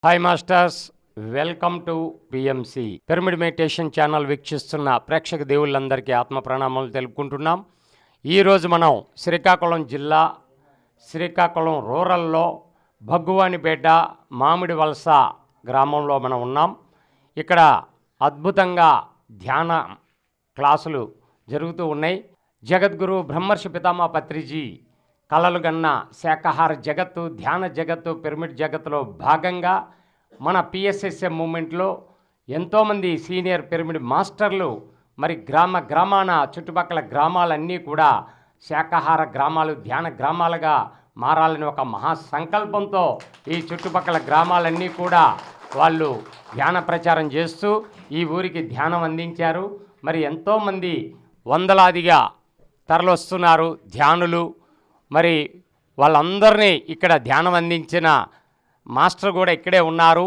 Hi masters, welcome to PMC pyramid meditation channel వీక్షిస్తున్న ప్రేక్షక దేవుళ్ళందరికీ ఆత్మ ప్రణామాలు తెలుపుకుంటున్నాం. ఈరోజు మనం శ్రీకాకుళం జిల్లా శ్రీకాకుళం రూరల్లో భగ్గువానిపేట మామిడి వలస గ్రామంలో మనం ఉన్నాం. ఇక్కడ అద్భుతంగా ధ్యాన క్లాసులు జరుగుతూ ఉన్నాయి. జగద్గురు బ్రహ్మర్షి పితామహ పత్రిజీ కలలు గన్న శాకాహార జగత్తు, ధ్యాన జగత్తు, పిరమిడ్ జగత్తులో భాగంగా మన పిఎస్ఎస్ఎం మూమెంట్లో ఎంతోమంది సీనియర్ పిరమిడ్ మాస్టర్లు మరి గ్రామాన చుట్టుపక్కల గ్రామాలన్నీ కూడా శాకాహార గ్రామాలు, ధ్యాన గ్రామాలుగా మారాలని ఒక మహాసంకల్పంతో ఈ చుట్టుపక్కల గ్రామాలన్నీ కూడా వాళ్ళు ధ్యాన ప్రచారం చేస్తూ ఈ ఊరికి ధ్యానం అందించారు. మరి ఎంతోమంది వందలాదిగా తరలొస్తున్నారు ధ్యానులు. మరి వాళ్ళందరినీ ఇక్కడ ధ్యానం అందించిన మాస్టర్ కూడా ఇక్కడే ఉన్నారు.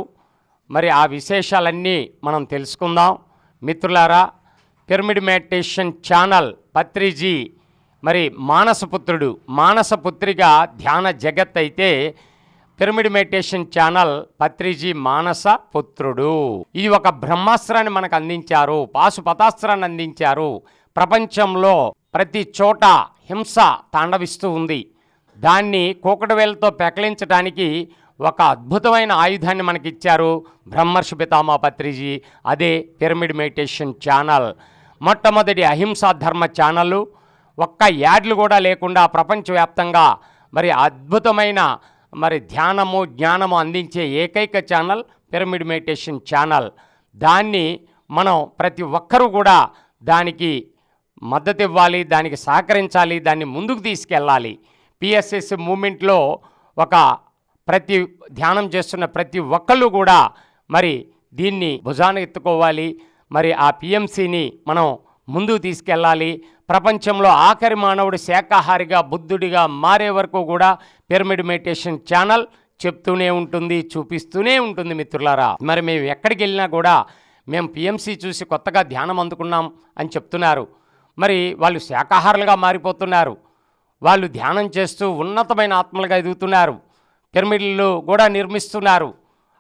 మరి ఆ విశేషాలన్నీ మనం తెలుసుకుందాం. మిత్రులారా, పిరమిడ్ మెడిటేషన్ ఛానల్ పత్రిజీ మరి మానసపుత్రిగా ధ్యాన జగత్ అయితే పిరమిడ్ మెడిటేషన్ ఛానల్ పత్రిజీ మానస పుత్రుడు. ఇది ఒక బ్రహ్మాస్త్రాన్ని మనకు అందించారు, పాశుపతాస్త్రాన్ని అందించారు. ప్రపంచంలో ప్రతి చోట హింస తాండవిస్తూ ఉంది. దాన్ని కూకటవేలతో పెకలించడానికి ఒక అద్భుతమైన ఆయుధాన్ని మనకిచ్చారు బ్రహ్మర్షి పితామహ పత్రిజీ. అదే పిరమిడ్ మెడిటేషన్ ఛానల్. మొట్టమొదటి అహింసా ధర్మ ఛానళ్ళు, ఒక్క యాడ్లు కూడా లేకుండా ప్రపంచవ్యాప్తంగా మరి అద్భుతమైన మరి ధ్యానము జ్ఞానము అందించే ఏకైక ఛానల్ పిరమిడ్ మెడిటేషన్ ఛానల్. దాన్ని మనం ప్రతి ఒక్కరూ కూడా దానికి మద్దతు ఇవ్వాలి, దానికి సహకరించాలి, దాన్ని ముందుకు తీసుకెళ్ళాలి. పిఎస్ఎస్ మూమెంట్లో ప్రతి ధ్యానం చేస్తున్న ప్రతి ఒక్కళ్ళు కూడా మరి దీన్ని భుజాన ఎత్తుకోవాలి. మరి ఆ పిఎంసిని మనం ముందుకు తీసుకెళ్ళాలి. ప్రపంచంలో ఆఖరి మానవుడు శాకాహారిగా బుద్ధుడిగా మారే వరకు కూడా పిరమిడ్ మెడిటేషన్ ఛానల్ చెప్తూనే ఉంటుంది, చూపిస్తూనే ఉంటుంది. మిత్రులారా, మరి మేము ఎక్కడికి వెళ్ళినా కూడా మేము పిఎంసి చూసి కొత్తగా ధ్యానం అందుకున్నాం అని చెప్తున్నారు. మరి వాళ్ళు శాకాహారులుగా మారిపోతున్నారు. వాళ్ళు ధ్యానం చేస్తూ ఉన్నతమైన ఆత్మలుగా ఎదుగుతున్నారు, పిరమిడ్లు కూడా నిర్మిస్తున్నారు.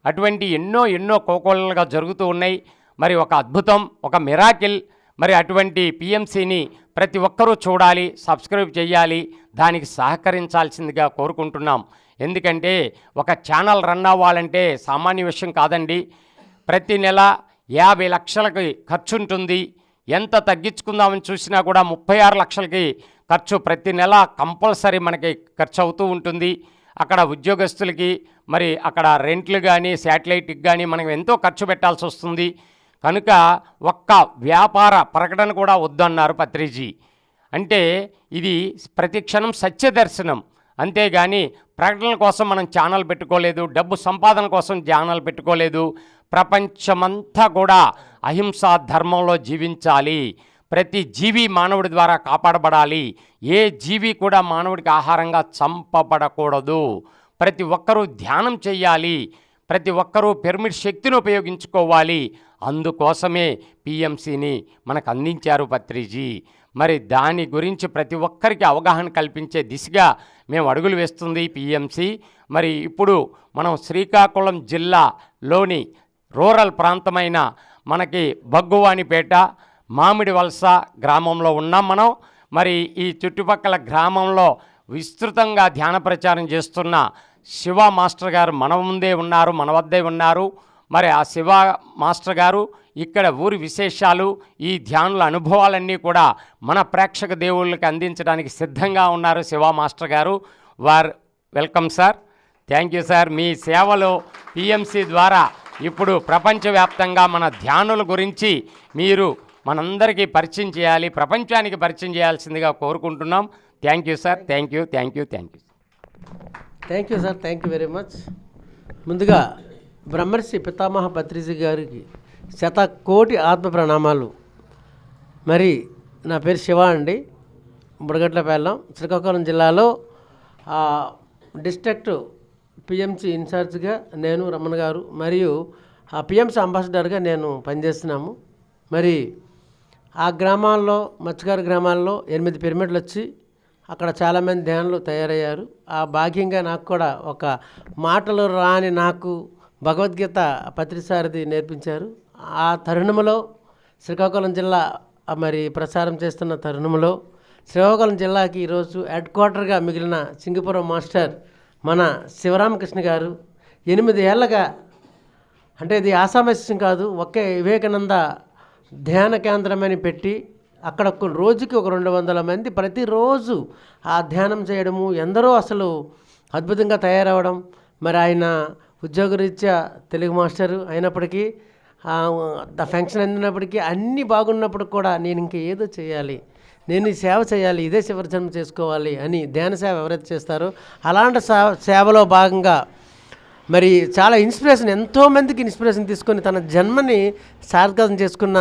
అటువంటి ఎన్నో కోకోళ్ళుగా జరుగుతూ ఉన్నాయి. మరి ఒక అద్భుతం, ఒక మిరాకిల్. మరి అటువంటి పిఎంసిని ప్రతి ఒక్కరూ చూడాలి, సబ్స్క్రైబ్ చేయాలి, దానికి సహకరించాల్సిందిగా కోరుకుంటున్నాం. ఎందుకంటే ఒక ఛానల్ రన్ అవ్వాలంటే సామాన్య విషయం కాదండి. ప్రతి నెల 50 లక్షలకి ఖర్చు ఉంటుంది. ఎంత తగ్గించుకుందామని చూసినా కూడా 36 లక్షలకి ఖర్చు ప్రతి నెల కంపల్సరీ మనకి ఖర్చు అవుతూ ఉంటుంది. అక్కడ ఉద్యోగస్తులకి మరి అక్కడ రెంట్లు కానీ శాటిలైట్కి కానీ మనం ఎంతో ఖర్చు పెట్టాల్సి వస్తుంది. కనుక ఒక్క వ్యాపార ప్రకటన కూడా వద్దన్నారు పత్రిజీ. అంటే ఇది ప్రతి క్షణం సత్య దర్శనం. అంతేగాని ప్రకటనల కోసం మనం ఛానల్ పెట్టుకోలేదు, డబ్బు సంపాదన కోసం ఛానల్ పెట్టుకోలేదు. ప్రపంచమంతా కూడా అహింసా ధర్మంలో జీవించాలి. ప్రతి జీవి మానవుడి ద్వారా కాపాడబడాలి. ఏ జీవి కూడా మానవుడికి ఆహారంగా చంపబడకూడదు. ప్రతి ఒక్కరూ ధ్యానం చేయాలి. ప్రతి ఒక్కరూ పిరమిడ్ శక్తిని ఉపయోగించుకోవాలి. అందుకోసమే పిఎంసిని మనకు అందించారు పత్రిజీ. మరి దాని గురించి ప్రతి ఒక్కరికి అవగాహన కల్పించే దిశగా మేము అడుగులు వేస్తుంది పిఎంసి. మరి ఇప్పుడు మనం శ్రీకాకుళం జిల్లాలోని రూరల్ ప్రాంతమైన మనకి భగ్గువానిపేట మామిడి వలస గ్రామంలో ఉన్నాం మనం. మరి ఈ చుట్టుపక్కల గ్రామంలో విస్తృతంగా ధ్యాన ప్రచారం చేస్తున్న శివ మాస్టర్ గారు మన వద్దే ఉన్నారు. మరి ఆ శివ మాస్టర్ గారు ఇక్కడ ఊరి విశేషాలు, ఈ ధ్యానుల అనుభవాలన్నీ కూడా మన ప్రేక్షక దేవుళ్ళకి అందించడానికి సిద్ధంగా ఉన్నారు శివ మాస్టర్ గారు. Welcome sir. Thank you sir. మీ సేవలు పిఎంసి ద్వారా ఇప్పుడు ప్రపంచవ్యాప్తంగా మన ధ్యానుల గురించి మీరు మనందరికీ పరిచయం చేయాలి, ప్రపంచానికి పరిచయం చేయాల్సిందిగా కోరుకుంటున్నాం. Thank you sir. Thank you sir. Thank you very much. ముందుగా బ్రహ్మర్షి పితామహ పత్రిజీ గారికి శతకోటి ఆత్మ ప్రణామాలు. మరి నా పేరు శివ అండి, బుడగట్లపల్లం, శ్రీకాకుళం జిల్లాలో డిస్ట్రిక్ట్ పిఎంసి ఇన్ఛార్జ్గా నేను, రమణ గారు మరియు పిఎంసి అంబాసిడర్గా నేను పనిచేస్తున్నాము. మరి ఆ గ్రామాల్లో, మత్స్యకారు గ్రామాల్లో 8 పిరమిడ్లు వచ్చి అక్కడ చాలామంది ధ్యానులు తయారయ్యారు. ఆ భాగ్యంగా నాకు కూడా ఒక మాటలు రాని నాకు భగవద్గీత పత్రిసారథి నేర్పించారు. ఆ తరుణంలో శ్రీకాకుళం జిల్లా మరి ప్రసారం చేస్తున్న తరుణంలో శ్రీకాకుళం జిల్లాకి ఈరోజు హెడ్ క్వార్టర్గా మిగిలిన సింగపురం మాస్టర్ మన శివరామకృష్ణ గారు 8 ఏళ్ళగా, అంటే ఇది ఆసామస్యం కాదు, ఒకే వివేకానంద ధ్యాన కేంద్రం అని పెట్టి అక్కడ రోజుకి ఒక 200 మంది ప్రతిరోజు ఆ ధ్యానం చేయడము, ఎందరో అసలు అద్భుతంగా తయారవడం. మరి ఆయన ఉద్యోగరీత్యా తెలుగు మాస్టరు అయినప్పటికీ ఫంక్షన్ అందినప్పటికీ అన్నీ బాగున్నప్పుడు కూడా నేను ఇంకా ఏదో చేయాలి, నేను ఈ సేవ చేయాలి, ఇదే చివరి జన్మ చేసుకోవాలి అని ధ్యాన సేవ ఎవరైతే చేస్తారో అలాంటి సేవలో భాగంగా మరి చాలా ఇన్స్పిరేషన్, ఎంతోమందికి ఇన్స్పిరేషన్ తీసుకొని తన జన్మని సార్థకం చేసుకున్న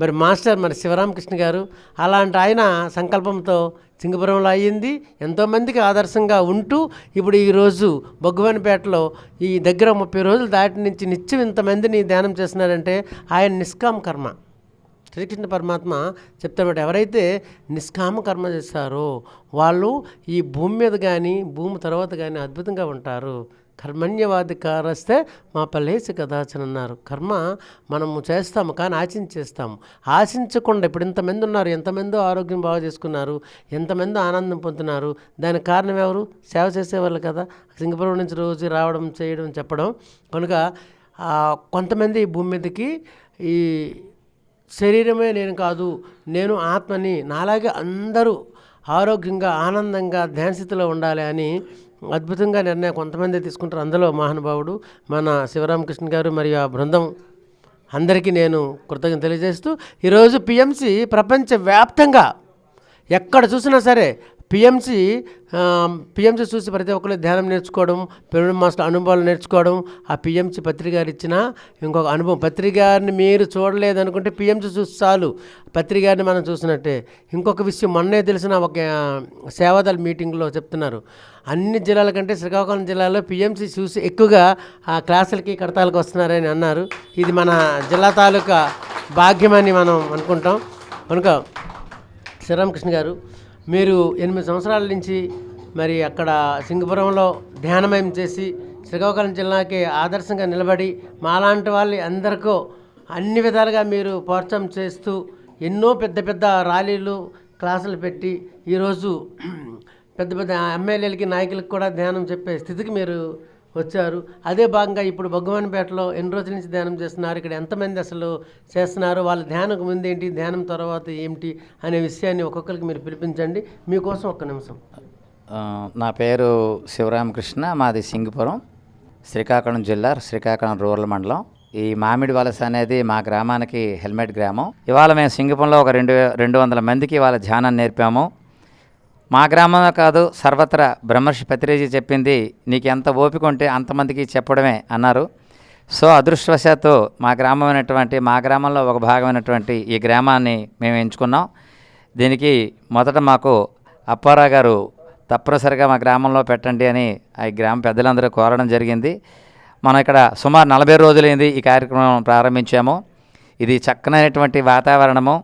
మరి మాస్టర్ మరి శివరామకృష్ణ గారు. అలాంటి ఆయన సంకల్పంతో సింగపురంలో అయ్యింది, ఎంతోమందికి ఆదర్శంగా ఉంటూ ఇప్పుడు ఈరోజు బొగ్గువనిపేటలో ఈ దగ్గర 30 రోజులు దాటి నుంచి నిత్యం ఇంతమందిని ధ్యానం చేస్తున్నారంటే ఆయన నిష్కామ కర్మ. శ్రీకృష్ణ పరమాత్మ చెప్తారన్నమాట, ఎవరైతే నిష్కామ కర్మ చేస్తారో వాళ్ళు ఈ భూమి మీద కానీ భూమి తర్వాత కానీ అద్భుతంగా ఉంటారు. కర్మణ్యవాధికారస్తే మా పల్లేసి కదాచన అన్నారు. కర్మ మనము చేస్తాము కానీ ఆశించేస్తాము. ఆశించకుండా ఇప్పుడు ఇంతమంది ఉన్నారు, ఎంతమందో ఆరోగ్యం బాగా చేసుకున్నారు, ఎంతమంది ఆనందం పొందుతున్నారు. దానికి కారణం ఎవరు? సేవ చేసేవాళ్ళు కదా. సింగపురం నుంచి రోజు రావడం చేయడం చెప్పడం. కనుక కొంతమంది భూమి మీదకి ఈ శరీరమే నేను కాదు, నేను ఆత్మని, నాలాగే అందరూ ఆరోగ్యంగా ఆనందంగా ధ్యానస్థితిలో ఉండాలి అని అద్భుతంగా నిర్ణయం కొంతమంది తీసుకుంటారు. అందులో మహానుభావుడు మన శివరామకృష్ణ గారు మరియు ఆ బృందం అందరికీ నేను కృతజ్ఞత తెలియజేస్తూ, ఈరోజు పిఎంసి ప్రపంచవ్యాప్తంగా ఎక్కడ చూసినా సరే పిఎంసి చూసి ప్రతి ఒక్కరు ధ్యానం నేర్చుకోవడం, పిరమిడ్ మాస్టర్ అనుభవాలు నేర్చుకోవడం. ఆ పిఎంసి పత్రిక గారు ఇచ్చిన ఇంకొక అనుభవం. పత్రిక గారిని మీరు చూడలేదనుకుంటే పిఎంసి చూసి చాలు, పత్రిక గారిని మనం చూసినట్టే. ఇంకొక విషయం మొన్నే తెలిసిన ఒక సేవాదళ మీటింగ్లో చెప్తున్నారు, అన్ని జిల్లాల కంటే శ్రీకాకుళం జిల్లాలో పిఎంసి చూసి ఎక్కువగా ఆ క్లాసులకి కడతాలకు వస్తున్నారని అన్నారు. ఇది మన జిల్లా తాలూకా భాగ్యమని మనం అనుకుంటాం. కనుక శ్రీరామకృష్ణ గారు, మీరు 8 సంవత్సరాల నుంచి మరి అక్కడ సింగపురంలో ధ్యానమయం చేసి శ్రీకాకుళం జిల్లాకి ఆదర్శంగా నిలబడి మాలాంటి వాళ్ళని అందరికీ అన్ని విధాలుగా మీరు ప్రోత్సాహం చేస్తూ ఎన్నో పెద్ద పెద్ద ర్యాలీలు క్లాసులు పెట్టి ఈరోజు పెద్ద పెద్ద ఎమ్మెల్యేలకి నాయకులకు కూడా ధ్యానం చెప్పే స్థితికి మీరు వచ్చారు. అదే భాగంగా ఇప్పుడు బొగ్గవనిపేటలో ఎన్ని రోజుల నుంచి ధ్యానం చేస్తున్నారు, ఇక్కడ ఎంతమంది అసలు చేస్తున్నారు, వాళ్ళ ధ్యానం ముందు ఏంటి, ధ్యానం తర్వాత ఏమిటి అనే విషయాన్ని ఒక్కొక్కరికి మీరు పిలిపించండి. మీకోసం ఒక్క నిమిషం. నా పేరు శివరామకృష్ణ, మాది సింగపురం, శ్రీకాకుళం జిల్లా, శ్రీకాకుళం రూరల్ మండలం. ఈ మామిడి వలస అనేది మా గ్రామానికి హెల్మెట్ గ్రామం. ఇవాళ మేము సింగపురంలో ఒక 200 మందికి ఇవాళ ధ్యానం నేర్పాము. మా గ్రామంలో కాదు, సర్వత్రా బ్రహ్మర్షి పత్రిజీ చెప్పింది నీకు ఎంత ఓపిక ఉంటే అంతమందికి చెప్పడమే అన్నారు. సో అదృష్టవశాత్తు మా గ్రామంలో ఒక భాగమైనటువంటి ఈ గ్రామాన్ని మేము ఎంచుకున్నాం. దీనికి మొదట మాకు అప్పారావు గారు తప్పనిసరిగా మా గ్రామంలో పెట్టండి అని ఈ గ్రామ పెద్దలందరూ కోరడం జరిగింది. మనం ఇక్కడ సుమారు 40 రోజులైంది ఈ కార్యక్రమం ప్రారంభించాము. ఇది చక్కనైనటువంటి వాతావరణము.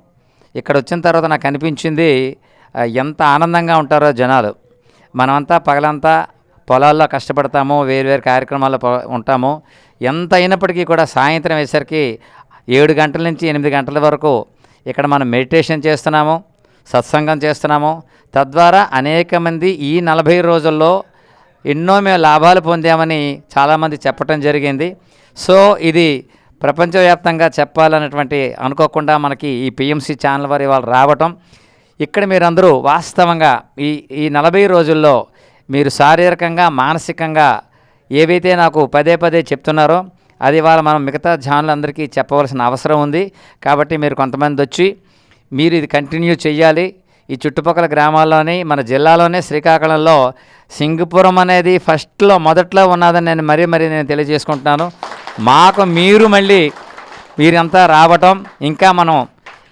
ఇక్కడ వచ్చిన తర్వాత నాకు అనిపించింది ఎంత ఆనందంగా ఉంటారో జనాలు. మనమంతా పగలంతా పొలాల్లో కష్టపడతాము, వేరు కార్యక్రమాల్లో ఉంటాము. ఎంత అయినప్పటికీ కూడా సాయంత్రం అయ్యేసరికి 7 గంటల నుంచి 8 గంటల వరకు ఇక్కడ మనం మెడిటేషన్ చేస్తున్నాము, సత్సంగం చేస్తున్నాము. తద్వారా అనేక మంది ఈ 40 రోజుల్లో ఎన్నో మేము లాభాలు పొందామని చాలామంది చెప్పటం జరిగింది. సో ఇది ప్రపంచవ్యాప్తంగా చెప్పాలన్నటువంటి అనుకోకుండా మనకి ఈ పిఎంసి ఛానల్ వారి వాళ్ళు రావటం, ఇక్కడ మీరందరూ వాస్తవంగా ఈ 40 రోజుల్లో మీరు శారీరకంగా మానసికంగా ఏవైతే నాకు పదే చెప్తున్నారో అది ఇవాళ మనం మిగతా ఛానళ్ళందరికీ చెప్పవలసిన అవసరం ఉంది. కాబట్టి మీరు కొంతమంది వచ్చి మీరు ఇది కంటిన్యూ చేయాలి. ఈ చుట్టుపక్కల గ్రామాల్లోని మన జిల్లాలోనే శ్రీకాకుళంలో సింగపురం అనేది మొదట్లో ఉన్నదని నేను మరీ నేను తెలియజేసుకుంటున్నాను. మాకు మీరంతా రావటం, ఇంకా మనం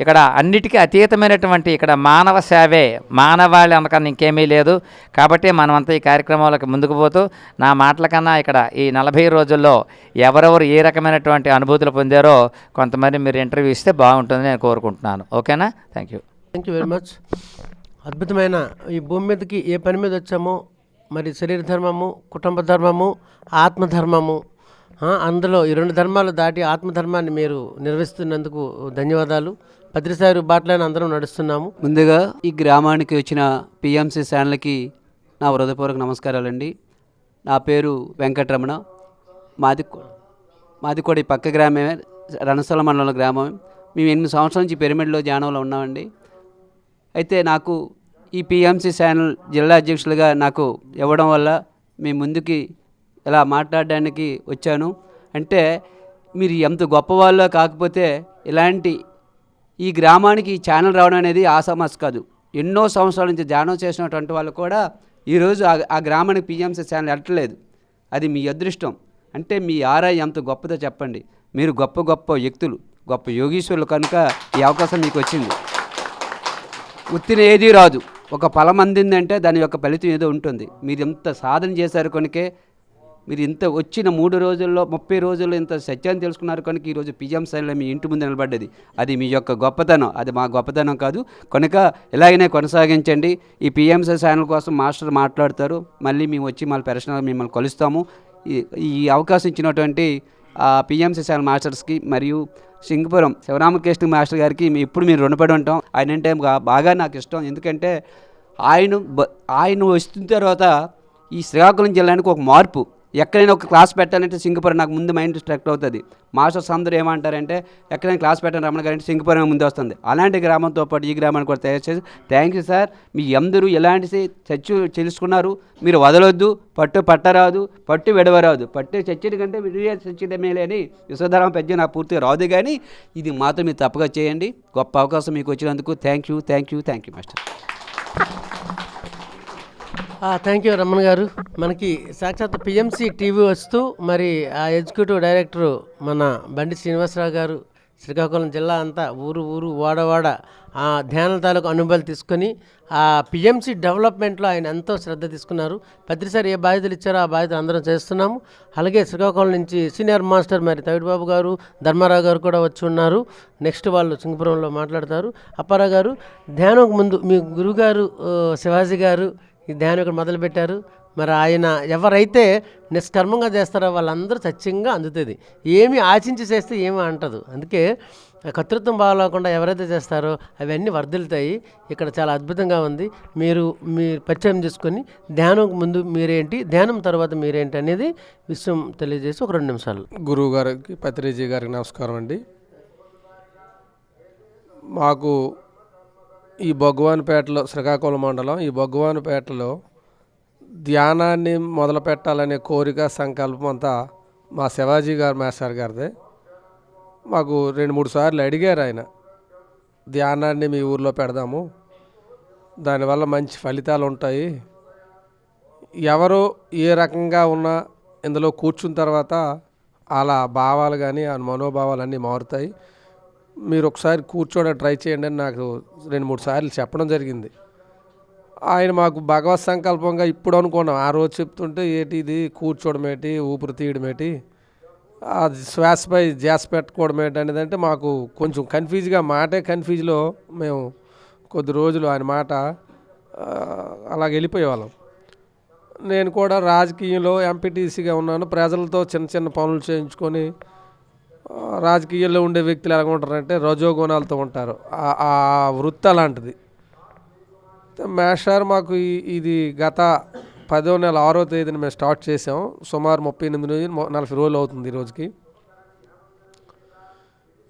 ఇక్కడ అన్నిటికీ అతీతమైనటువంటి ఇక్కడ మానవ సేవే, మానవాళి అనకన్నా ఇంకేమీ లేదు. కాబట్టి మనమంతా ఈ కార్యక్రమాలకు ముందుకు పోతూ నా మాటల కన్నా ఇక్కడ ఈ 40 రోజుల్లో ఎవరెవరు ఏ రకమైనటువంటి అనుభూతులు పొందారో కొంతమంది మీరు ఇంటర్వ్యూ ఇస్తే బాగుంటుందని నేను కోరుకుంటున్నాను. ఓకేనా? Thank you very much. అద్భుతమైన ఈ భూమి మీదకి ఏ పని మీద వచ్చామో మరి శరీర ధర్మము, కుటుంబ ధర్మము, ఆత్మధర్మము అందులో ఈ 2 ధర్మాలు దాటి ఆత్మధర్మాన్ని మీరు నిర్వహిస్తున్నందుకు ధన్యవాదాలు. పత్రిసారి బాటలోనే అందరం నడుస్తున్నాము. ముందుగా ఈ గ్రామానికి వచ్చిన పిఎంసి ఛానల్కి నా హృదయపూర్వక నమస్కారాలండి. నా పేరు వెంకటరమణ. మాది కూడా ఈ పక్క గ్రామమే, రణస్థల మండలం గ్రామం. మేము 8 సంవత్సరాల నుంచి పిరమిడ్లో ధ్యానంలో ఉన్నామండి. అయితే నాకు ఈ పిఎంసి ఛానల్ జిల్లా అధ్యక్షులుగా నాకు ఇవ్వడం వల్ల మీ ముందుకి ఇలా మాట్లాడడానికి వచ్చాను. అంటే మీరు ఎంత గొప్పవాళ్ళో కాకపోతే ఇలాంటి ఈ గ్రామానికి ఈ ఛానల్ రావడం అనేది ఆసామాస్ కాదు. ఎన్నో సంవత్సరాల నుంచి ధ్యానం చేసినటువంటి వాళ్ళు కూడా ఈరోజు ఆ గ్రామానికి పిఎంసి ఛానల్ ఎట్టలేదు. అది మీ అదృష్టం. అంటే మీ ఆరాయి ఎంత గొప్పదో చెప్పండి. మీరు గొప్ప గొప్ప వ్యక్తులు, గొప్ప యోగీశ్వరులు కనుక ఈ అవకాశం మీకు వచ్చింది. ఉత్తిన ఏదీ రాదు. ఒక ఫలం అందిందంటే దాని యొక్క ఫలితం ఏదో ఉంటుంది. మీరు ఎంత సాధన చేశారు కనుకే మీరు ఇంత వచ్చిన 3 రోజుల్లో 30 రోజుల్లో ఇంత సత్యాన్ని తెలుసుకున్నారు కనుక ఈరోజు పిఎం ఛానల్ మీ ఇంటి ముందు నిలబడ్డది. అది మీ యొక్క గొప్పతనం, అది మా గొప్పతనం కాదు. కనుక ఇలాగనే కొనసాగించండి. ఈ పిఎంసి ఛానల్ కోసం మాస్టర్ మాట్లాడతారు. మళ్ళీ మేము వచ్చి మళ్ళీ పర్సనల్గా మిమ్మల్ని కలుస్తాము. ఈ అవకాశం ఇచ్చినటువంటి పిఎంసి ఛానల్ మాస్టర్స్కి మరియు సింగపురం శివరామకృష్ణ మాస్టర్ గారికి ఇప్పుడు మీరు రుణపడి ఉంటాం. ఆయన అంటే బాగా నాకు ఇష్టం. ఎందుకంటే ఆయన వస్తున్న తర్వాత ఈ శ్రీకాకుళం జిల్లానికి ఒక మార్పు. ఎక్కడైనా ఒక క్లాస్ పెట్టాలంటే సింగపురం నాకు ముందు మైండ్ డిస్ట్రాక్ట్ అవుతుంది. మాస్టర్స్ అందరూ ఏమంటారంటే ఎక్కడైనా క్లాస్ పెట్టాలని రమణ గారంటే సింగపురం ముందు వస్తుంది. అలాంటి గ్రామంతో పాటు ఈ గ్రామాన్ని కూడా తయారు చేసి థ్యాంక్ యూ సార్. మీ అందరూ ఎలాంటి చచ్చు తెలుసుకున్నారు. మీరు వదలొద్దు. పట్టరాదు, పట్టు విడవరాదు. పట్టు చచ్చడి కంటే విడిగా చచ్చడి మేలే అని విశ్వధర్మ పెద్ద నాకు పూర్తిగా రాదు. కానీ ఇది మాత్రం మీరు తప్పగా చేయండి. గొప్ప అవకాశం మీకు వచ్చినందుకు thank you master. Thank you Ramana గారు. మనకి సాక్షాత్ పిఎంసి టీవీ వస్తూ మరి ఆ ఎగ్జిక్యూటివ్ డైరెక్టరు మన బండి శ్రీనివాసరావు గారు శ్రీకాకుళం జిల్లా అంతా ఊరు వాడవాడ ఆ ధ్యానాల తాలూకు అనుభవాలు తీసుకొని ఆ పిఎంసి డెవలప్మెంట్లో ఆయన ఎంతో శ్రద్ధ తీసుకున్నారు. పత్రిసారి ఏ బాధ్యతలు ఇచ్చారో ఆ బాధ్యతలు అందరం చేస్తున్నాము. అలాగే శ్రీకాకుళం నుంచి సీనియర్ మాస్టర్ మరి తవిడిబాబు గారు, ధర్మారావు గారు కూడా వచ్చి ఉన్నారు. నెక్స్ట్ వాళ్ళు సింగపురంలో మాట్లాడతారు. అప్పారావు గారు, ధ్యానం ముందు మీ గురువుగారు శివాజీ గారు ఈ ధ్యానం ఇక్కడ మొదలుపెట్టారు. మరి ఆయన ఎవరైతే నిష్కర్మంగా చేస్తారో వాళ్ళందరూ సత్యంగా అందుతుంది. ఏమి ఆశించి చేస్తే ఏమీ అంటదు. అందుకే కర్తృత్వం బాగాలేకుండా ఎవరైతే చేస్తారో అవన్నీ వర్ధిల్తాయి. ఇక్కడ చాలా అద్భుతంగా ఉంది. మీరు పరిచయం చేసుకొని ధ్యానం ముందు మీరేంటి, ధ్యానం తర్వాత మీరేంటి అనేది విషయం తెలియజేసి ఒక 2 నిమిషాలు. గురువు గారికి, పత్రిజీ గారికి నమస్కారం అండి. మాకు ఈ బొగ్గవానిపేటలో, శ్రీకాకుళం మండలం ఈ బొగ్గవానిపేటలో ధ్యానాన్ని మొదలు పెట్టాలనే కోరిక, సంకల్పం అంతా మా శివాజీ గారు మాస్టర్ గారిదే. మాకు 2-3 సార్లు అడిగారు ఆయన, ధ్యానాన్ని మీ ఊర్లో పెడదాము, దానివల్ల మంచి ఫలితాలు ఉంటాయి, ఎవరు ఏ రకంగా ఉన్నా ఇందులో కూర్చున్న తర్వాత అలా భావాలు కానీ ఆ మనోభావాలన్నీ మారుతాయి, మీరు ఒకసారి కూర్చోడానికి ట్రై చేయండి అని నాకు 2-3 సార్లు చెప్పడం జరిగింది. ఆయన మాకు భగవత్ సంకల్పంగా ఇప్పుడు అనుకున్నాం. ఆ రోజు చెప్తుంటే ఏంటి ఇది కూర్చోవడం ఏంటి, ఊపిరి తీయడం ఏంటి, అది శ్వాసపై ధ్యాస పెట్టుకోవడం ఏంటి అనేది అంటే మాకు కొంచెం కన్ఫ్యూజ్గా, మాటే కన్ఫ్యూజ్లో మేము కొద్ది రోజులు ఆయన మాట అలాగ వెళ్ళిపోయేవాళ్ళం. నేను కూడా రాజకీయంలో ఎంపీటీసీగా ఉన్నాను. ప్రజలతో చిన్న పనులు చేయించుకొని, రాజకీయాల్లో ఉండే వ్యక్తులు ఎలా ఉంటారంటే రజోగుణాలతో ఉంటారు. ఆ వృత్తి అలాంటిది. మాస్టర్ మాకు ఇది గత 10వ నెల 6వ తేదీన మేము స్టార్ట్ చేసాం. సుమారు 38-40 రోజులు అవుతుంది ఈ రోజుకి.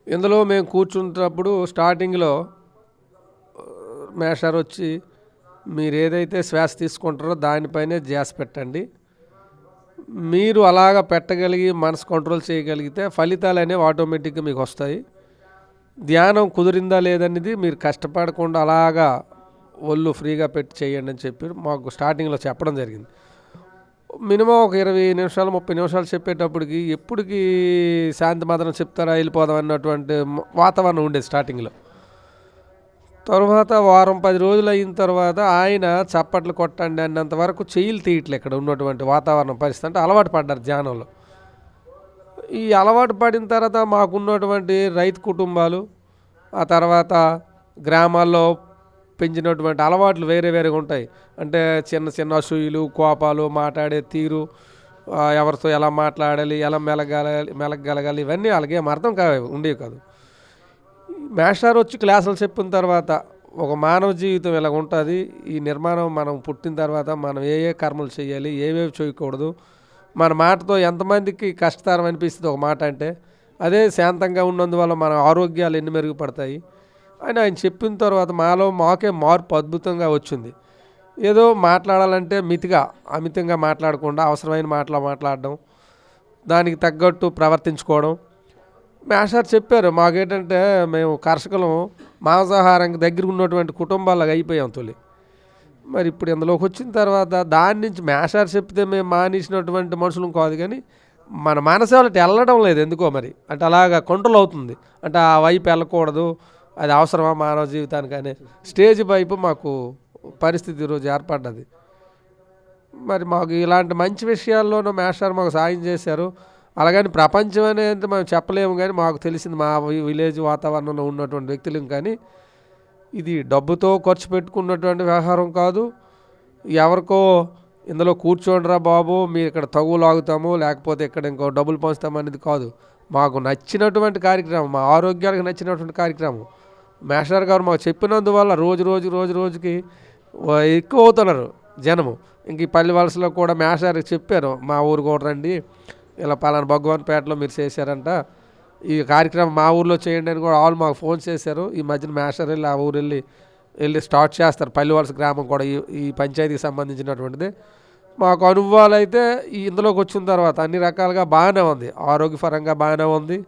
ఇందులో మేము కూర్చుంటున్నప్పుడు స్టార్టింగ్లో మాస్టర్ వచ్చి, మీరు ఏదైతే శ్వాస తీసుకుంటారో దానిపైనే ధ్యాస పెట్టండి, మీరు అలాగ పెట్టగలిగి మనసు కంట్రోల్ చేయగలిగితే ఫలితాలు అనేవి ఆటోమేటిక్గా మీకు వస్తాయి. ధ్యానం కుదిరిందా లేదనేది మీరు కష్టపడకుండా అలాగా ఒళ్ళు ఫ్రీగా పెట్టి చేయండి అని చెప్పి మాకు స్టార్టింగ్లో చెప్పడం జరిగింది. మినిమం ఒక 20 నిమిషాలు 30 నిమిషాలు చెప్పేటప్పటికి ఎప్పటికీ శాంతి మాత్రం చెప్తారా వెళ్ళిపోదాం అన్నటువంటి వాతావరణం ఉండేది స్టార్టింగ్లో. తర్వాత వారం 10 రోజులు అయిన తర్వాత ఆయన చప్పట్లు కొట్టండి అన్నంత వరకు చెయ్యిలు తీయట్లే. ఇక్కడ ఉన్నటువంటి వాతావరణం పరిస్థితి అంటే అలవాటు పడ్డారు ధ్యానంలో. ఈ అలవాటు పడిన తర్వాత మాకున్నటువంటి రైతు కుటుంబాలు, ఆ తర్వాత గ్రామాల్లో పెంచినటువంటి అలవాట్లు వేరేగా ఉంటాయి. అంటే చిన్న అసూయలు, కోపాలు, మాట్లాడే తీరు, ఎవరితో ఎలా మాట్లాడాలి, ఎలా మెలగగలగాలి ఇవన్నీ వాళ్ళకేం అర్థం ఉండేవి కాదు. మాస్టర్ వచ్చి క్లాసులు చెప్పిన తర్వాత ఒక మానవ జీవితం ఇలా ఉంటుంది, ఈ నిర్మాణం మనం పుట్టిన తర్వాత మనం ఏ కర్మలు చేయాలి, ఏవేవి చేయకూడదు, మన మాటతో ఎంతమందికి కష్టతరం అనిపిస్తుంది ఒక మాట అంటే, అదే శాంతంగా ఉన్నందువల్ల మన ఆరోగ్యాలు ఎన్ని మెరుగుపడతాయి అని ఆయన చెప్పిన తర్వాత మాకే మార్పు అద్భుతంగా వచ్చింది. ఏదో మాట్లాడాలంటే అమితంగా మాట్లాడకుండా అవసరమైన మాట్లాడడం, దానికి తగ్గట్టు ప్రవర్తించుకోవడం. మాస్టర్ చెప్పారు మాకేంటంటే మేము కర్షకులం, మాంసాహారానికి దగ్గర ఉన్నటువంటి కుటుంబాలకు అయిపోయాం తొలి. మరి ఇప్పుడు ఇందులోకి వచ్చిన తర్వాత దాని నుంచి మాస్టర్ చెప్తే మేము మానేసినటువంటి మనుషులం కాదు, కానీ మన మనసు వాళ్ళకి వెళ్ళడం లేదు ఎందుకో మరి. అంటే అలాగా కంట్రోల్ అవుతుంది, అంటే ఆ వైపు వెళ్ళకూడదు, అది అవసరమా మానవ జీవితానికి అనే స్టేజ్ వైపు మాకు పరిస్థితి ఈరోజు ఏర్పడ్డది. మరి మాకు ఇలాంటి మంచి విషయాల్లోనూ మాస్టర్ మాకు సాయం చేశారు. అలాగని ప్రపంచం అనేది మేము చెప్పలేము, కానీ మాకు తెలిసింది మా విలేజ్ వాతావరణంలో ఉన్నటువంటి వ్యక్తులం. కానీ ఇది డబ్బుతో ఖర్చు పెట్టుకున్నటువంటి వ్యవహారం కాదు, ఎవరికో ఇందులో కూర్చోండిరా బాబు మీరు ఇక్కడ తగువు లాగుతాము లేకపోతే ఇక్కడ ఇంకో డబ్బులు పంచుతాము అనేది కాదు. మాకు నచ్చినటువంటి కార్యక్రమం, మా ఆరోగ్యాలకు నచ్చినటువంటి కార్యక్రమం. మాస్టర్ గారు మాకు చెప్పినందువల్ల రోజుకి ఎక్కువ అవుతున్నారు జనము. ఇంక ఈ పల్లి వలసలో కూడా మాస్టర్ చెప్పారు, మా ఊరు కూడా రండి, ఇలా పలానా భగవాన్పేటలో మీరు చేశారంట, ఈ కార్యక్రమం మా ఊర్లో చేయండి అని కూడా వాళ్ళు మాకు ఫోన్ చేశారు. ఈ మధ్యన మాస్టర్ వెళ్ళి ఆ ఊరు వెళ్ళి స్టార్ట్ చేస్తారు. పల్లివలస గ్రామం కూడా ఈ పంచాయతీకి సంబంధించినటువంటిది. మాకు అనుభవాలు అయితే ఇందులోకి వచ్చిన తర్వాత అన్ని రకాలుగా బాగానే ఉంది, ఆరోగ్యపరంగా బాగానే ఉంది.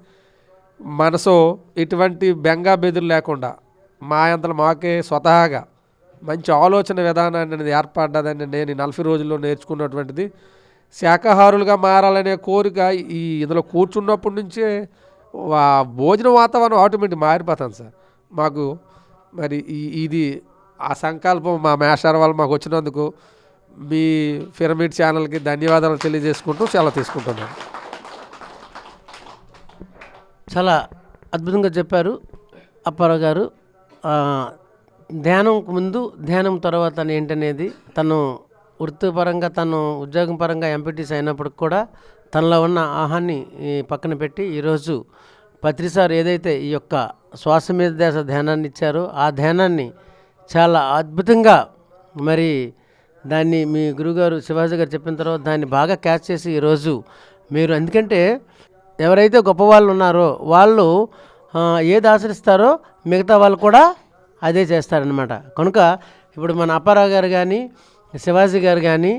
మనసు ఎటువంటి బెంగా బెదురు లేకుండా మా అంతలో మాకే స్వతహాగా మంచి ఆలోచన విధానాన్ని అనేది ఏర్పడ్డదని నేను 40 రోజుల్లో నేర్చుకున్నటువంటిది. శాకాహారులుగా మారాలనే కోరిక ఇందులో కూర్చున్నప్పటి నుంచే భోజన వాతావరణం ఆటోమేటిక్ మారిపోతుంది సార్ మాకు. మరి ఇది ఆ సంకల్పం మా మాస్టర్ వాళ్ళు మాకు వచ్చినందుకు మీ పిరమిడ్ ఛానల్కి ధన్యవాదాలు తెలియజేసుకుంటూ సెలవు తీసుకుంటున్నాను. చాలా అద్భుతంగా చెప్పారు అప్పారావు గారు. ధ్యానం ముందు ధ్యానం తర్వాత ఏంటనేది తను వృత్తిపరంగా తను ఉద్యోగం పరంగా ఎంపీటీసీ అయినప్పటికి కూడా తనలో ఉన్న ఆహాన్ని పక్కన పెట్టి ఈరోజు పత్రిసార్ ఏదైతే ఈ యొక్క శ్వాస మీద ధ్యాస ధ్యానాన్ని ఇచ్చారో ఆ ధ్యానాన్ని చాలా అద్భుతంగా మరి దాన్ని మీ గురుగారు శివాజీ గారు చెప్పిన తర్వాత దాన్ని బాగా క్యాచ్ చేసి ఈరోజు మీరు, ఎందుకంటే ఎవరైతే గొప్పవాళ్ళు ఉన్నారో వాళ్ళు ఏది ఆచరిస్తారో మిగతా వాళ్ళు కూడా అదే చేస్తారనమాట. కనుక ఇప్పుడు మన అప్పారావు గారు కానీ శివాజీ గారు కానీ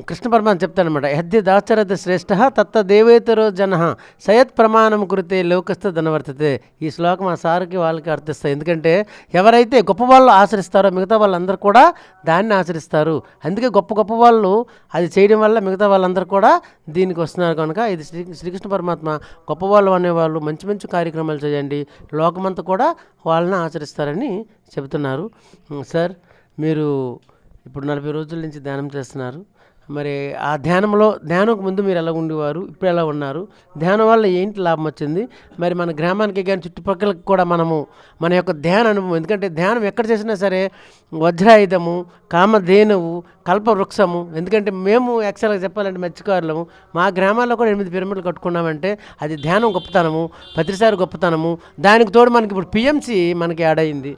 కృష్ణ పరమాత్మ చెప్తారనమాట, యద్య దాచరథ శ్రేష్ఠ తత్త దేవేతరో జన సయత్ ప్రమాణం కురితే లోకస్థ ధనవర్తతే. ఈ శ్లోకం ఆ సార్కి వాళ్ళకి అర్థిస్తాయి. ఎందుకంటే ఎవరైతే గొప్ప వాళ్ళు ఆచరిస్తారో మిగతా వాళ్ళందరూ కూడా దాన్ని ఆచరిస్తారు. అందుకే గొప్ప వాళ్ళు అది చేయడం వల్ల మిగతా వాళ్ళందరూ కూడా దీనికి వస్తున్నారు. కనుక ఇది శ్రీకృష్ణ పరమాత్మ గొప్పవాళ్ళు అనేవాళ్ళు మంచి కార్యక్రమాలు చేయండి, లోకమంతా కూడా వాళ్ళని ఆచరిస్తారని చెబుతున్నారు. సార్ మీరు ఇప్పుడు 40 రోజుల నుంచి ధ్యానం చేస్తున్నారు. మరి ఆ ధ్యానంకు ముందు మీరు ఎలా ఉండేవారు, ఇప్పుడు ఎలా ఉన్నారు, ధ్యానం వల్ల ఏంటి లాభం వచ్చింది, మరి మన గ్రామానికి కానీ చుట్టుపక్కలకి కూడా మనము మన యొక్క ధ్యాన అనుభవం, ఎందుకంటే ధ్యానం ఎక్కడ చేసినా సరే వజ్రాయుధము, కామధేనువు, కల్పవృక్షము. ఎందుకంటే మేము యాక్చువల్గా చెప్పాలంటే మత్స్యకారులము, మా గ్రామాల్లో కూడా 8 పిరమిడ్లు కట్టుకున్నామంటే అది ధ్యానం గొప్పతనము, పత్రిసారి గొప్పతనము. దానికి తోడు మనకి ఇప్పుడు పిఎంసి మనకి యాడ్ అయింది.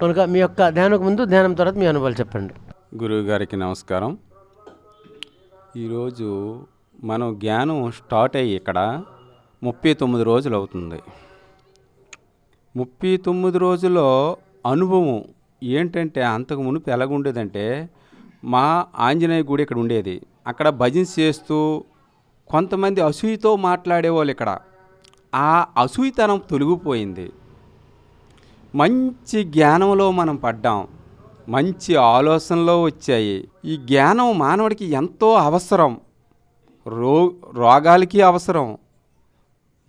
కనుక మీ యొక్క ధ్యానంకు ముందు ధ్యానం తర్వాత మీ అనుభవాలు చెప్పండి. గురువు గారికి నమస్కారం. ఈరోజు మనం జ్ఞానం స్టార్ట్ అయ్యి ఇక్కడ 39 రోజులు అవుతుంది. 39 రోజుల్లో అనుభవం ఏంటంటే అంతకు మునుపు ఎలాగుండేదంటే మా ఆంజనేయ గుడి ఇక్కడ ఉండేది, అక్కడ భజన చేస్తూ కొంతమంది అసూయతో మాట్లాడేవాళ్ళు. ఇక్కడ ఆ అసూయతనం తొలగిపోయింది. మంచి జ్ఞానంలో మనం పడ్డాం, మంచి ఆలోచనలో వచ్చాయి. ఈ జ్ఞానం మానవుడికి ఎంతో అవసరం, రోగాలకి అవసరం,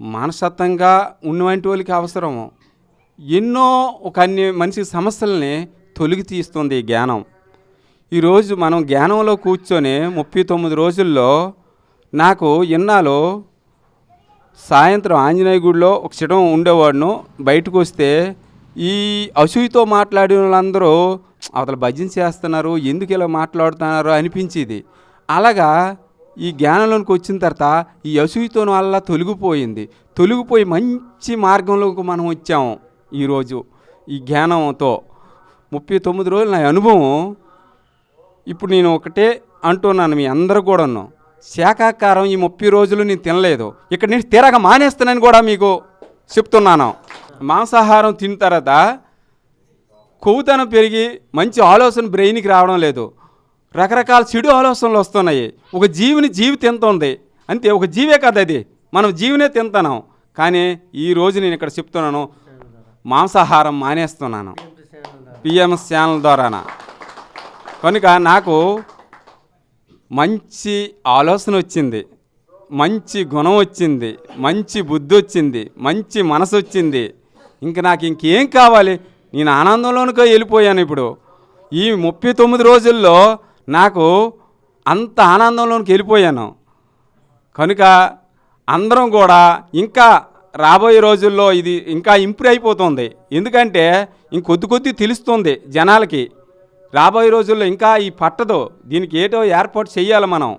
మానసత్వంగా ఉన్నటువంటి వాళ్ళకి అవసరం, ఎన్నో అన్ని మనిషి సమస్యల్ని తొలగి తీస్తుంది ఈ జ్ఞానం. ఈరోజు మనం జ్ఞానంలో కూర్చొని 39 రోజుల్లో నాకు ఇన్నాళ్ళు సాయంత్రం ఆంజనేయ గుడిలో ఒక చిడం ఉండేవాడును, బయటకు వస్తే ఈ అసూయతో మాట్లాడిన వాళ్ళందరూ అవతల భజన చేస్తున్నారు, ఎందుకు ఇలా మాట్లాడుతున్నారు అనిపించేది. అలాగా ఈ జ్ఞానంలోనికి వచ్చిన తర్వాత ఈ అసూయతో వల్ల తొలగిపోయి మంచి మార్గంలోకి మనం వచ్చాము. ఈరోజు ఈ జ్ఞానంతో 39 రోజులు నా అనుభవం. ఇప్పుడు నేను ఒకటే అంటున్నాను, మీ అందరూ కూడాను, శాకాహారం ఈ 30 రోజులు నేను తినలేదు. ఇక్కడ నేను తీరగా మానేస్తానని కూడా మీకు చెప్తున్నాను. మాంసాహారం తిన్న తర్వాత కొవ్వుతనం పెరిగి మంచి ఆలోచన బ్రెయిన్కి రావడం లేదు, రకరకాల చెడు ఆలోచనలు వస్తున్నాయి. ఒక జీవి తింటుంది అంతే, ఒక జీవే కదా అది, మనం జీవినే తింటున్నాం. కానీ ఈరోజు నేను ఇక్కడ చెప్తున్నాను, మాంసాహారం మానేస్తున్నాను పిఎంసి ఛానల్ ద్వారాన. కనుక నాకు మంచి ఆలోచన వచ్చింది, మంచి గుణం వచ్చింది, మంచి బుద్ధి వచ్చింది, మంచి మనసు వచ్చింది. నాకు ఇంకేం కావాలి? నేను ఆనందంలోనికి వెళ్ళిపోయాను. ఇప్పుడు ఈ 39 రోజుల్లో నాకు అంత ఆనందంలోనికి వెళ్ళిపోయాను. కనుక అందరం కూడా ఇంకా రాబోయే రోజుల్లో ఇది ఇంకా ఇంప్రూవ్ అయిపోతుంది. ఎందుకంటే కొద్ది తెలుస్తుంది జనాలకి. రాబోయే రోజుల్లో ఇంకా ఈ పట్టదు, దీనికి ఏటో ఏర్పాటు చేయాలి మనం,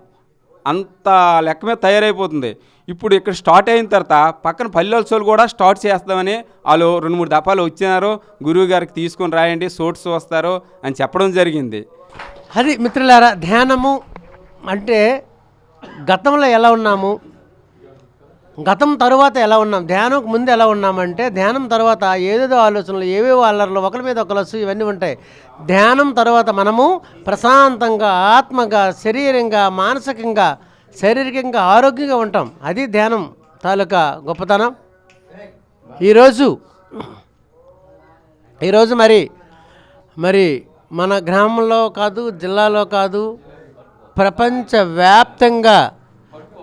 అంత లెక్క మీద తయారైపోతుంది. ఇప్పుడు ఇక్కడ స్టార్ట్ అయిన తర్వాత పక్కన పల్లెల్సోలు కూడా స్టార్ట్ చేస్తామని వాళ్ళు 2-3 దఫాలు వచ్చినారు. గురువు గారికి తీసుకొని రాయండి, సోట్స్ వస్తారు అని చెప్పడం జరిగింది. అది మిత్రులారా, ధ్యానము అంటే గతంలో ఎలా ఉన్నాము, గతం తర్వాత ఎలా ఉన్నాం, ధ్యానంకు ముందు ఎలా ఉన్నామంటే, ధ్యానం తర్వాత ఏదేదో ఆలోచనలు, ఏవేవో అల్లర్లు, ఒకరి మీద ఒకరు ఇవన్నీ ఉంటాయి. ధ్యానం తర్వాత మనము ప్రశాంతంగా, ఆత్మగా, శరీరంగా, మానసికంగా, శారీరకంగా ఆరోగ్యంగా ఉంటాం. అది ధ్యానం తాలూకా గొప్పతనం. ఈరోజు మరి మన గ్రామంలో కాదు, జిల్లాలో కాదు,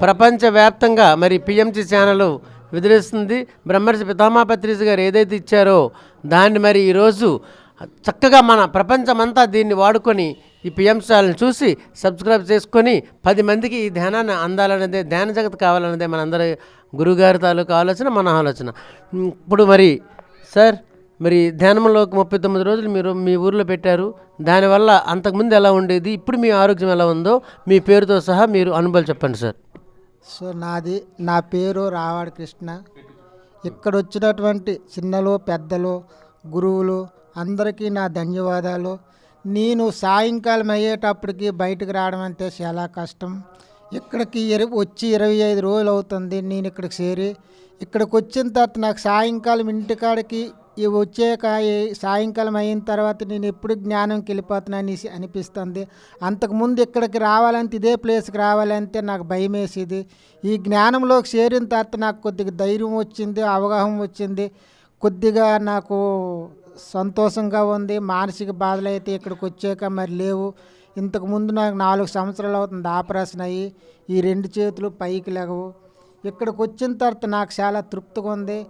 ప్రపంచవ్యాప్తంగా మరి పిఎంసి ఛానల్ విదిలిస్తుంది. బ్రహ్మర్షి పితామహ పత్రిజీ గారు ఏదైతే ఇచ్చారో దాన్ని మరి ఈరోజు చక్కగా మన ప్రపంచమంతా దీన్ని వాడుకొని ఈ పిఎంసి ఛానల్ని చూసి సబ్స్క్రైబ్ చేసుకొని 10 మందికి ఈ ధ్యానాన్ని అందాలనేదే, ధ్యాన జగత్ కావాలనేదే మనందరి గురువుగారి తాలూకా ఆలోచన, మన ఆలోచన. ఇప్పుడు సార్ ధ్యానంలోకి 39 రోజులు మీరు మీ ఊర్లో పెట్టారు. దానివల్ల అంతకుముందు ఎలా ఉండేది, ఇప్పుడు మీ ఆరోగ్యం ఎలా ఉందో మీ పేరుతో సహా మీరు అనుభవాలు చెప్పండి సార్. సో నా పేరు రావాడి కృష్ణ. ఇక్కడ వచ్చినటువంటి చిన్నలు పెద్దలు గురువులు అందరికీ నా ధన్యవాదాలు. నేను సాయంకాలం అయ్యేటప్పటికి బయటకు రావడం అంటే చాలా కష్టం. ఇక్కడికి వచ్చి 25 రోజులు అవుతుంది నేను ఇక్కడికి చేరి. ఇక్కడికి వచ్చిన తర్వాత నాకు సాయంకాలం ఇంటికాడికి వచ్చాక సాయంకాలం అయిన తర్వాత నేను ఎప్పుడు జ్ఞానంకి వెళ్ళిపోతున్నాను అనిపిస్తుంది. అంతకుముందు ఇక్కడికి రావాలంటే, ఇదే ప్లేస్కి రావాలంటే నాకు భయం వేసేది. ఈ జ్ఞానంలోకి చేరిన తర్వాత నాకు కొద్దిగా ధైర్యం వచ్చింది, అవగాహన వచ్చింది, కొద్దిగా నాకు సంతోషంగా ఉంది. మానసిక బాధలు అయితే ఇక్కడికి వచ్చాక మరి లేవు. ఇంతకుముందు నాకు 4 సంవత్సరాలు అవుతుంది ఆపరేషన్ అయ్యి, ఈ 2 చేతులు పైకి లేగవు. ఇక్కడికి వచ్చిన తర్వాత నాకు చాలా తృప్తిగా ఉంది.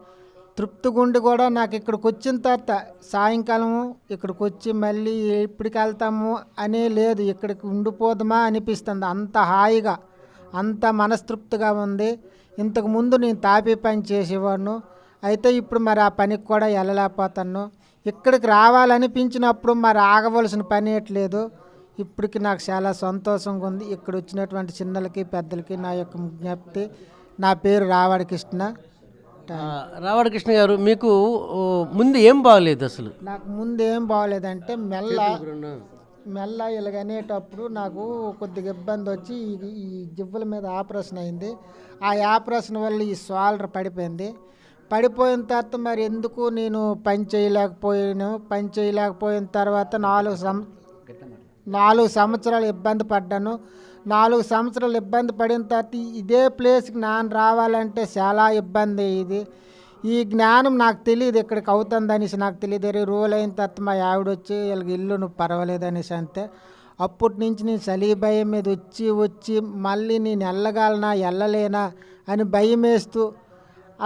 తృప్తిగా ఉండి కూడా నాకు ఇక్కడికి వచ్చిన తర్వాత సాయంకాలము ఇక్కడికి వచ్చి మళ్ళీ ఎప్పటికి వెళ్తాము అనే లేదు, ఇక్కడికి ఉండిపోదామా అనిపిస్తుంది. అంత హాయిగా, అంత మనస్తృప్తిగా ఉంది. ఇంతకుముందు నేను తాపీ పని చేసేవాడిను, అయితే ఇప్పుడు మరి ఆ పనికి కూడా వెళ్ళలేకపోతాను. ఇక్కడికి రావాలనిపించినప్పుడు మరి ఆగవలసిన పని ఏట్లేదు. ఇప్పటికి నాకు చాలా సంతోషంగా ఉంది. ఇక్కడ వచ్చినటువంటి చిన్నలకి పెద్దలకి నా యొక్క విజ్ఞప్తి. నా పేరు రావాడి కృష్ణ. రావాడి కృష్ణ గారు, మీకు ముందు ఏం బాగలేదు? అసలు నాకు ముందు ఏం బాగలేదంటే మెల్ల ఇలాగనేటప్పుడు నాకు కొద్దిగా ఇబ్బంది వచ్చి ఈ జివ్వుల మీద ఆపరేషన్ అయింది. ఆ ఆపరేషన్ వల్ల ఈ షోల్డర్ పడిపోయిన తర్వాత మరి ఎందుకు నేను పని చేయలేకపోయిన తర్వాత 4 సంవత్సరాలు ఇబ్బంది పడ్డాను. 4 సంవత్సరాలు ఇబ్బంది పడిన తర్వాత ఇదే ప్లేస్కి నాన్న రావాలంటే చాలా ఇబ్బంది. ఈ జ్ఞానం నాకు తెలియదు ఇక్కడికి అవుతుంది అనేసి, నాకు తెలియదు. రోజులు అయిన తర్వాత మా ఆవిడ వచ్చి వీళ్ళకి ఇల్లు నువ్వు పర్వాలేదు అనేసి అంతే. అప్పటి నుంచి నేను చలి భయం మీద వచ్చి మళ్ళీ నేను వెళ్ళలేనా అని భయం వేస్తూ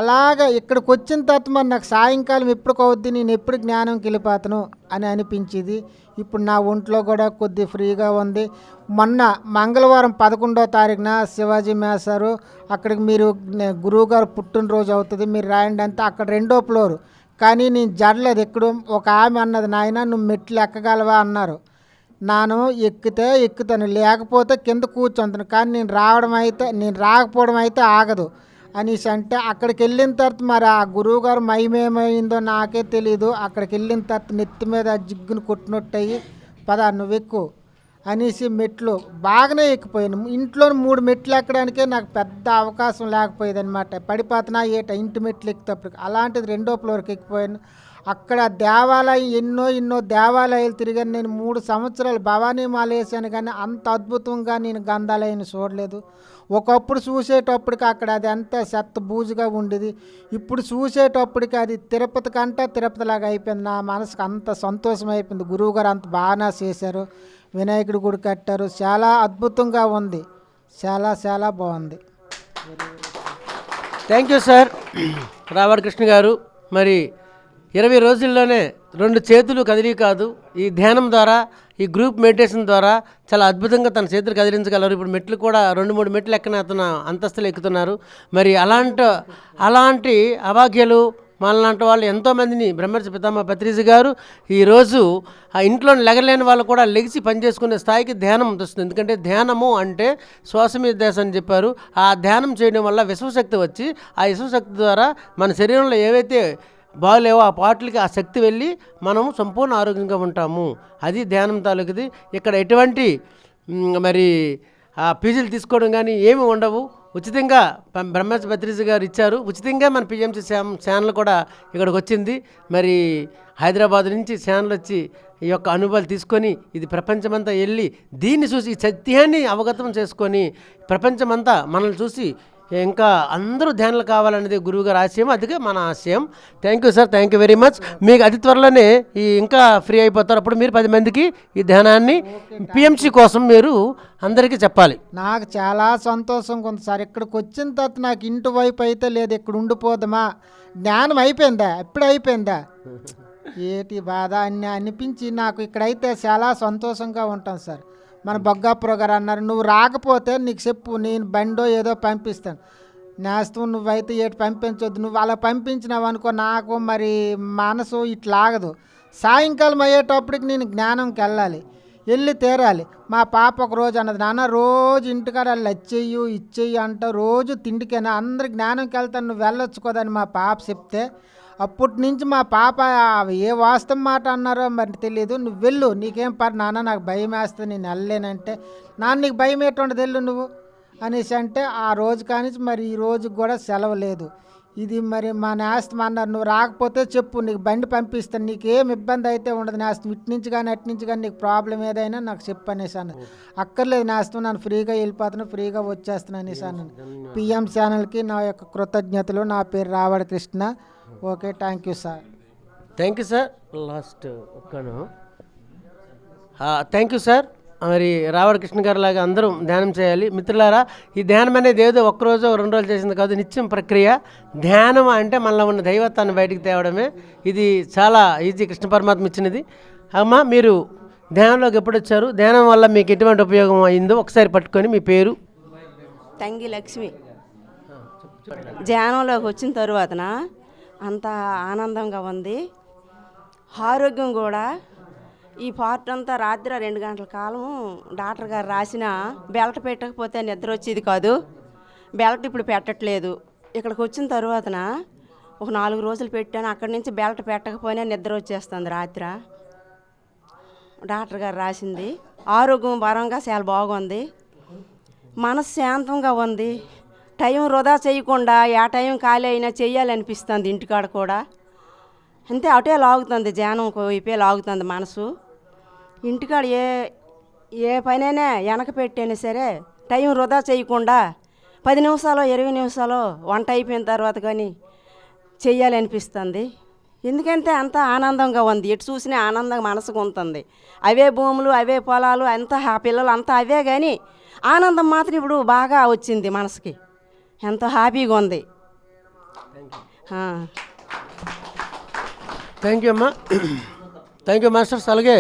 అలాగా ఇక్కడికి వచ్చిన తర్వాత మరి నాకు సాయంకాలం ఎప్పటికవుద్ది, నేను ఎప్పుడు జ్ఞానంకి వెళ్ళిపోతాను అని అనిపించేది. ఇప్పుడు నా ఒంట్లో కూడా కొద్ది ఫ్రీగా ఉంది. మొన్న మంగళవారం 11వ తారీఖున శివాజీ మేసారు అక్కడికి మీరు గురువుగారు పుట్టినరోజు అవుతుంది మీరు రాయండి అంతే. అక్కడ 2వ ఫ్లోరు, కానీ నేను జడలేదు. ఎక్కడ ఒక ఆమె అన్నది, నాయన నువ్వు మెట్లు ఎక్కగలవా అన్నారు. నాను ఎక్కితే ఎక్కుతాను, లేకపోతే కింద కూర్చుంటాను. కానీ నేను రాకపోవడం అయితే ఆగదు అనేసి అంటే అక్కడికి వెళ్ళిన తర్వాత మరి ఆ గురువుగారు మహిమేమైందో నాకే తెలీదు. అక్కడికి వెళ్ళిన తర్వాత నెత్తి మీద జిగ్గును కొట్టినట్టు అయ్యి పద నువ్వు ఎక్కు అనేసి మెట్లు బాగానే ఎక్కిపోయాను. ఇంట్లో 3 మెట్లు ఎక్కడానికే నాకు పెద్ద అవకాశం లేకపోయేది అనమాట. పడిపోతున్నా ఇంటి మెట్లు ఎక్కేటప్పటికి. అలాంటిది 2వ ఫ్లోర్కి ఎక్కిపోయాను. అక్కడ దేవాలయం ఎన్నో దేవాలయాలు తిరిగాను. నేను 3 సంవత్సరాలు భవానీ మాల వేసాను, కానీ అంత అద్భుతంగా నేను గంధాలయాన్ని చూడలేదు. ఒకప్పుడు చూసేటప్పటికి అక్కడ అది అంత చెత్త బూజుగా ఉండేది. ఇప్పుడు చూసేటప్పటికి అది తిరుపతిలాగా అయిపోయింది. నా మనసుకు అంత సంతోషం అయిపోయింది. గురువుగారు అంత బాగా చేశారు, వినాయకుడి గుడి కట్టారు, చాలా అద్భుతంగా ఉంది, చాలా బాగుంది. Thank you sir Ravada Krishna గారు. మరి 20 రోజుల్లోనే 2 చేతులు కదిలి కాదు, ఈ ధ్యానం ద్వారా, ఈ గ్రూప్ మెడిటేషన్ ద్వారా చాలా అద్భుతంగా తన చేతులు కదిలించగలరు. ఇప్పుడు మెట్లు కూడా 2-3 మెట్లు ఎక్కన అతను అంతస్తులు ఎక్కుతున్నారు. మరి అలాంటి అభాగ్యులు మనలాంటి వాళ్ళు ఎంతోమందిని బ్రహ్మర్షి పితామహ పత్రిజీ గారు ఈరోజు ఆ ఇంట్లో లెగలేని వాళ్ళు కూడా లెగిసి పనిచేసుకునే స్థాయికి ధ్యానం వస్తుంది. ఎందుకంటే ధ్యానము అంటే శ్వాస మీద ధ్యాస అని చెప్పారు. ఆ ధ్యానం చేయడం వల్ల విశ్వశక్తి వచ్చి ఆ విశ్వశక్తి ద్వారా మన శరీరంలో ఏవైతే బాగలేవో ఆ పాటలకి ఆ శక్తి వెళ్ళి మనము సంపూర్ణ ఆరోగ్యంగా ఉంటాము. అది ధ్యానం తాలూకుది. ఇక్కడ ఎటువంటి మరి ఆ ఫీజులు తీసుకోవడం కానీ ఏమి ఉండవు. ఉచితంగా బ్రహ్మర్షి పత్రిజీ గారు ఇచ్చారు. ఉచితంగా మన పిఎంసి ఛానల్ కూడా ఇక్కడికి వచ్చింది. మరి హైదరాబాద్ నుంచి ఛానల్ వచ్చి ఈ యొక్క అనుభవాలు తీసుకొని ఇది ప్రపంచమంతా వెళ్ళి దీన్ని చూసి ఈ సత్యాన్ని అవగతం చేసుకొని ప్రపంచమంతా మనల్ని చూసి ఇంకా అందరూ ధ్యానాలు కావాలనేది గురువుగారు ఆశయం, అదిగా మన ఆశయం. Thank you sir, thank you very much. మీకు అతి త్వరలోనే ఇంకా ఫ్రీ అయిపోతారు. అప్పుడు మీరు 10 మందికి ఈ ధ్యానాన్ని పిఎంసి కోసం మీరు అందరికీ చెప్పాలి. నాకు చాలా సంతోషంగా ఉంది సార్. ఇక్కడికి వచ్చిన తర్వాత నాకు ఇంటి వైపు అయితే లేదు, ఇక్కడ ఉండిపోదామా, జ్ఞానం అయిపోయిందా, ఎప్పుడు అయిపోయిందా, ఏటి బాధ అని అనిపించి నాకు ఇక్కడైతే చాలా సంతోషంగా ఉంటాను సార్. మన బొగ్గాపుర గారు అన్నారు, నువ్వు రాకపోతే నీకు చెప్పు, నేను బండో ఏదో పంపిస్తాను. నేస్తం నువ్వైతే ఏటి పంపించొద్దు, నువ్వు అలా పంపించినావు అనుకో నాకు మరి మనసు ఇట్లాగదు. సాయంకాలం అయ్యేటప్పటికి నేను జ్ఞానంకి వెళ్ళి తీరాలి. మా పాప ఒక రోజు అన్నది, నాన్న రోజు ఇంటికాడ వాళ్ళు వచ్చేయ్యు ఇచ్చేయ్యు అంట, రోజు తిండికైనా అందరు జ్ఞానంకి వెళ్తాను, నువ్వు వెళ్ళొచ్చు కదా అని మా పాప చెప్తే అప్పటి నుంచి మా పాప ఏ వాస్తవం మాట అన్నారో మరి తెలియదు, నువ్వు వెళ్ళు, నీకేం నాన్న నాకు భయం వేస్తుంది నేను వెళ్ళలేనంటే, నాన్న నీకు భయం ఎటువంటి వెళ్ళు నువ్వు అనేసి అంటే ఆ రోజు కానీ మరి ఈ రోజుకి కూడా సెలవు లేదు. ఇది మరి మా నేస్తం అన్నారు, నువ్వు రాకపోతే చెప్పు, నీకు బండి పంపిస్తాను, నీకేం ఇబ్బంది అయితే ఉండదు నేస్తం, ఇటు నుంచి కానీ అటు నుంచి కానీ నీకు ప్రాబ్లం ఏదైనా నాకు చెప్పు అనేసి అన్న. అక్కర్లేదు నేస్తం, నన్ను ఫ్రీగా వెళ్ళిపోతున్నాను, ఫ్రీగా వచ్చేస్తున్నాను అనేసి అన్నాను. పిఎం ఛానల్కి నా యొక్క కృతజ్ఞతలు. నా పేరు Ravada Krishna. Okay, thank you sir. Thank you sir. Last ఒక్కను థ్యాంక్ యూ సార్. మరి రావాడ కృష్ణ గారు లాగా అందరం ధ్యానం చేయాలి. మిత్రులారా, ఈ ధ్యానం అనేది ఏదో ఒక్కరోజు 2 రోజులు చేసింది కాదు, నిత్యం ప్రక్రియ. ధ్యానం అంటే మనలో ఉన్న దైవత్వాన్ని బయటికి తేవడమే. ఇది చాలా ఈజీ, కృష్ణ పరమాత్మ ఇచ్చినది. అమ్మ, మీరు ధ్యానంలోకి ఎప్పుడు వచ్చారు, ధ్యానం వల్ల మీకు ఎటువంటి ఉపయోగం అయిందో ఒకసారి పట్టుకొని మీ పేరు. తంగి లక్ష్మి. ధ్యానంలోకి వచ్చిన తరువాతన అంత ఆనందంగా ఉంది, ఆరోగ్యం కూడా. ఈ పార్ట్ అంతా రాత్రి 2 గంటల కాలం డాక్టర్ గారు రాసిన బెల్ట్ పెట్టకపోతే నిద్ర వచ్చేది కాదు. బెల్ట్ ఇప్పుడు పెట్టట్లేదు. ఇక్కడికి వచ్చిన తరువాతన ఒక 4 రోజులు పెట్టాను. అక్కడి నుంచి బెల్ట్ పెట్టకపోయినా నిద్ర వచ్చేస్తుంది రాత్రి. డాక్టర్ గారు రాసింది. ఆరోగ్యం పరంగా చాలా బాగుంది, మనసు శాంతంగా ఉంది. టైం వృధా చేయకుండా ఆ టైం ఖాళీ అయినా చెయ్యాలనిపిస్తుంది ఇంటికాడ కూడా. అంతే అటే లాగుతుంది, ధ్యానం వైపే లాగుతుంది మనసు. ఇంటికాడ ఏ పనైనా వెనక పెట్టైనా సరే టైం వృధా చేయకుండా 10 నిమిషాలు 20 నిమిషాలు వంట అయిపోయిన తర్వాత కానీ చెయ్యాలనిపిస్తుంది. ఎందుకంటే అంత ఆనందంగా ఉంది, ఎటు చూసినా ఆనందంగా మనసుకు ఉంటుంది. అవే భూములు, అవే పొలాలు, అంతా ఆ పిల్లలు అంతా అవే, కానీ ఆనందం మాత్రం ఇప్పుడు బాగా వచ్చింది మనసుకి, ఎంతో హ్యాపీగా ఉంది. థ్యాంక్ యూ అమ్మా. Thank you masters. అలాగే